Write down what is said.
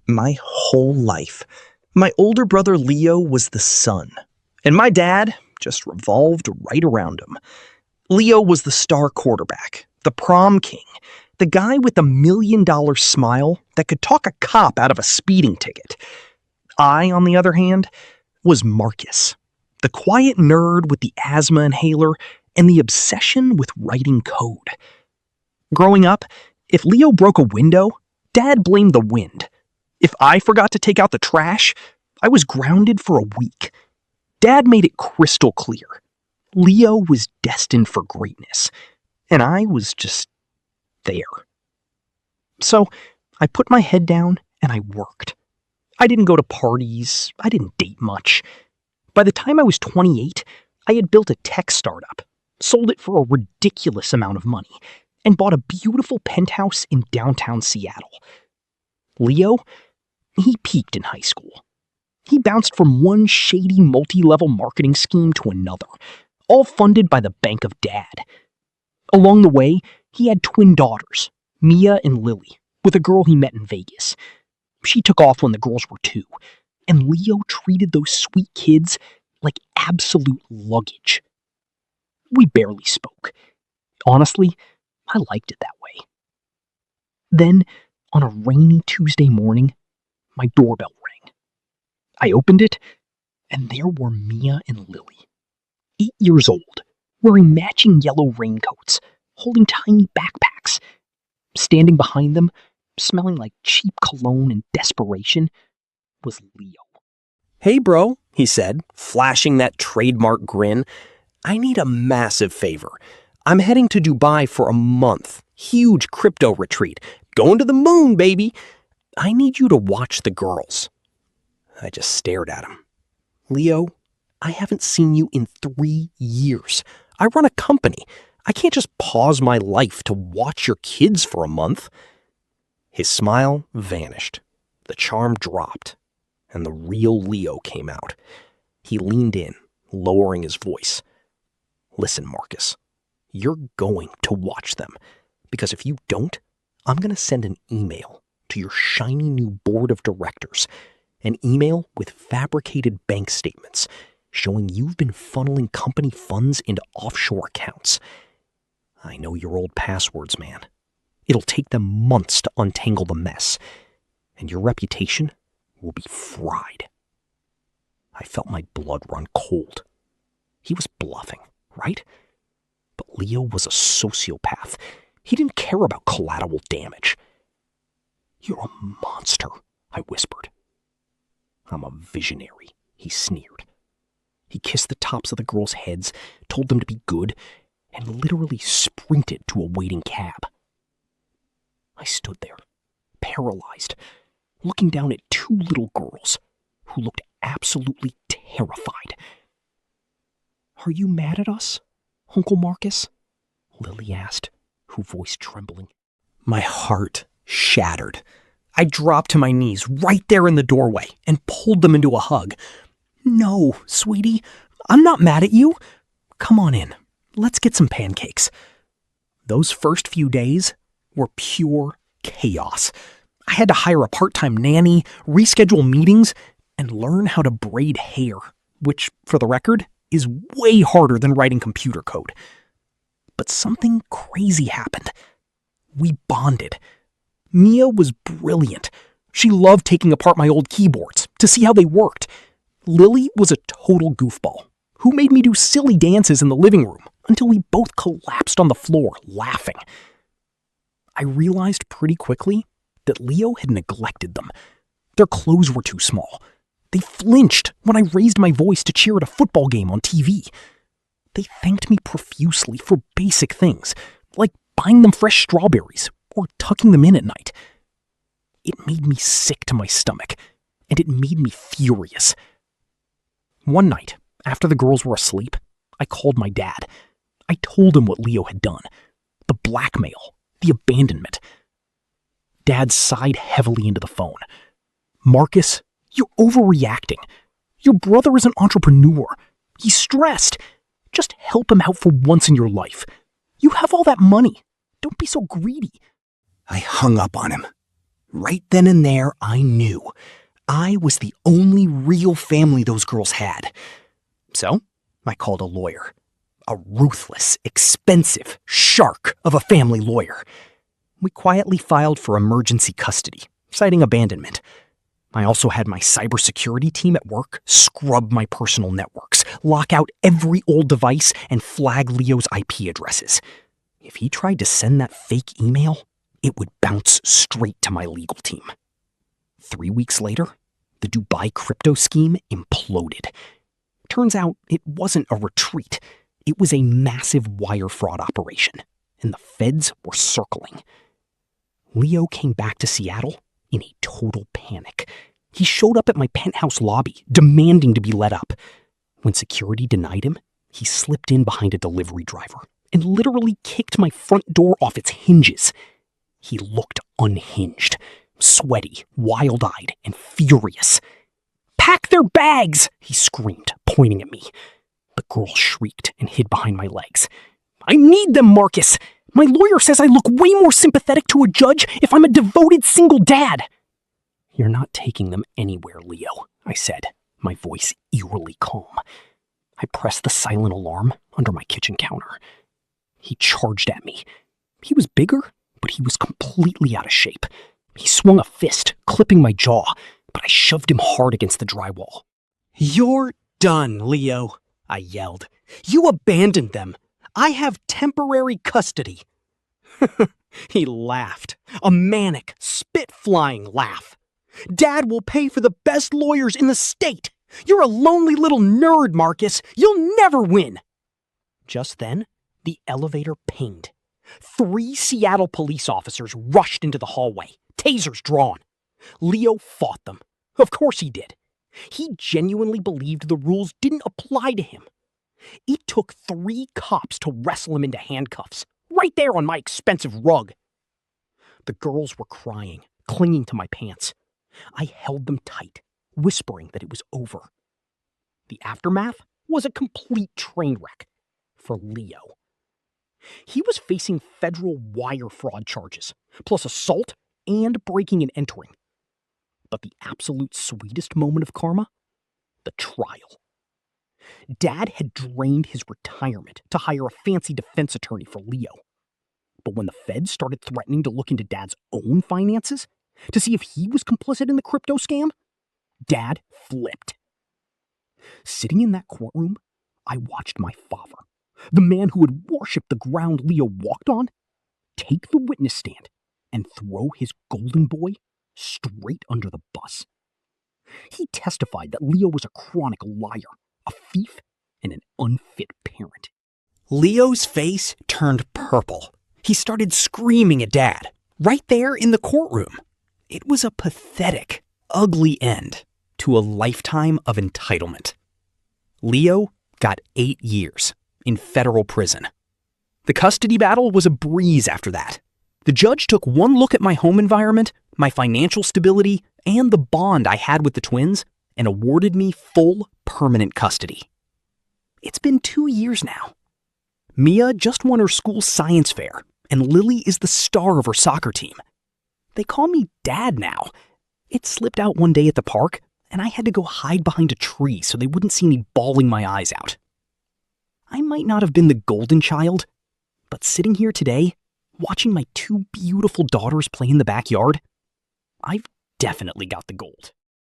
My whole life, my older brother Leo was the sun, and my dad just revolved right around him. Leo was the star quarterback, the prom king, the guy with the $1 million smile that could talk a cop out of a speeding ticket. I, on the other hand, was Marcus, the quiet nerd with the asthma inhaler and the obsession with writing code. Growing up, if Leo broke a window, Dad blamed the wind. If I forgot to take out the trash, I was grounded for a week. Dad made it crystal clear. Leo was destined for greatness, and I was just there. So I put my head down and I worked. I didn't go to parties. I didn't date much. By the time I was 28, I had built a tech startup, sold it for a ridiculous amount of money, and bought a beautiful penthouse in downtown Seattle. Leo, he peaked in high school. He bounced from one shady multi-level marketing scheme to another, all funded by the Bank of Dad. Along the way, he had twin daughters, Mia and Lily, with a girl he met in Vegas. She took off when the girls were 2, and Leo treated those sweet kids like absolute luggage. We barely spoke. Honestly, I liked it that way. Then, on a rainy Tuesday morning, my doorbell rang. I opened it, and there were Mia and Lily, 8 years old, wearing matching yellow raincoats, holding tiny backpacks. Standing behind them, smelling like cheap cologne and desperation, was Leo. "Hey, bro," he said, flashing that trademark grin. "I need a massive favor. I'm heading to Dubai for a month. Huge crypto retreat. Going to the moon, baby. I need you to watch the girls." I just stared at him. "Leo, I haven't seen you in 3 years. I run a company. I can't just pause my life to watch your kids for a month." His smile vanished. The charm dropped, and the real Leo came out. He leaned in, lowering his voice. "Listen, Marcus, you're going to watch them, because if you don't, I'm going to send an email to your shiny new board of directors, an email with fabricated bank statements showing you've been funneling company funds into offshore accounts. I know your old passwords, man. It'll take them months to untangle the mess, and your reputation will be fried." I felt my blood run cold. He was bluffing, right? But Leo was a sociopath. He didn't care about collateral damage. "You're a monster," I whispered. "I'm a visionary," he sneered. He kissed the tops of the girls' heads, told them to be good, and literally sprinted to a waiting cab. I stood there, paralyzed, looking down at 2 little girls who looked absolutely terrified. "Are you mad at us, Uncle Marcus?" Lily asked, her voice trembling. My heart shattered. I dropped to my knees right there in the doorway and pulled them into a hug. "No, sweetie, I'm not mad at you. Come on in. Let's get some pancakes." Those first few days were pure chaos. I had to hire a part-time nanny, reschedule meetings, and learn how to braid hair, which, for the record, is way harder than writing computer code. But something crazy happened. We bonded. Mia was brilliant. She loved taking apart my old keyboards to see how they worked. Lily was a total goofball who made me do silly dances in the living room until we both collapsed on the floor laughing. I realized pretty quickly that Leo had neglected them. Their clothes were too small. They flinched when I raised my voice to cheer at a football game on TV. They thanked me profusely for basic things, like buying them fresh strawberries or tucking them in at night. It made me sick to my stomach, and it made me furious. One night, after the girls were asleep, I called my dad. I told him what Leo had done. The blackmail, the abandonment. Dad sighed heavily into the phone. "Marcus, you're overreacting. Your brother is an entrepreneur. He's stressed. Just help him out for once in your life. You have all that money. Don't be so greedy." I hung up on him. Right then and there, I knew I was the only real family those girls had. So I called a lawyer. A ruthless, expensive shark of a family lawyer. We quietly filed for emergency custody, citing abandonment. I also had my cybersecurity team at work scrub my personal networks, lock out every old device, and flag Leo's IP addresses. If he tried to send that fake email, it would bounce straight to my legal team. 3 weeks later, the Dubai crypto scheme imploded. Turns out it wasn't a retreat. It was a massive wire fraud operation, and the feds were circling. Leo came back to Seattle in a total panic. He showed up at my penthouse lobby, demanding to be let up. When security denied him, he slipped in behind a delivery driver and literally kicked my front door off its hinges. He looked unhinged, sweaty, wild-eyed, and furious. "Pack their bags!" he screamed, pointing at me. The girl shrieked and hid behind my legs. "I need them, Marcus! My lawyer says I look way more sympathetic to a judge if I'm a devoted single dad." "You're not taking them anywhere, Leo," I said, my voice eerily calm. I pressed the silent alarm under my kitchen counter. He charged at me. He was bigger, but he was completely out of shape. He swung a fist, clipping my jaw, but I shoved him hard against the drywall. "You're done, Leo," I yelled. "You abandoned them. I have temporary custody." He laughed, a manic, spit-flying laugh. "Dad will pay for the best lawyers in the state. You're a lonely little nerd, Marcus. You'll never win." Just then, the elevator pinged. 3 Seattle police officers rushed into the hallway, tasers drawn. Leo fought them. Of course he did. He genuinely believed the rules didn't apply to him. It took 3 cops to wrestle him into handcuffs, right there on my expensive rug. The girls were crying, clinging to my pants. I held them tight, whispering that it was over. The aftermath was a complete train wreck for Leo. He was facing federal wire fraud charges, plus assault and breaking and entering. But the absolute sweetest moment of karma? The trial. Dad had drained his retirement to hire a fancy defense attorney for Leo. But when the feds started threatening to look into Dad's own finances to see if he was complicit in the crypto scam, Dad flipped. Sitting in that courtroom, I watched my father, the man who had worshipped the ground Leo walked on, take the witness stand and throw his golden boy straight under the bus. He testified that Leo was a chronic liar, a thief, and an unfit parent. Leo's face turned purple. He started screaming at Dad, right there in the courtroom. It was a pathetic, ugly end to a lifetime of entitlement. Leo got 8 years in federal prison. The custody battle was a breeze after that. The judge took one look at my home environment, my financial stability, and the bond I had with the twins, and awarded me full, permanent custody. It's been 2 years now. Mia just won her school science fair, and Lily is the star of her soccer team. They call me Dad now. It slipped out one day at the park, and I had to go hide behind a tree so they wouldn't see me bawling my eyes out. I might not have been the golden child, but sitting here today, watching my 2 beautiful daughters play in the backyard, I've definitely got the gold.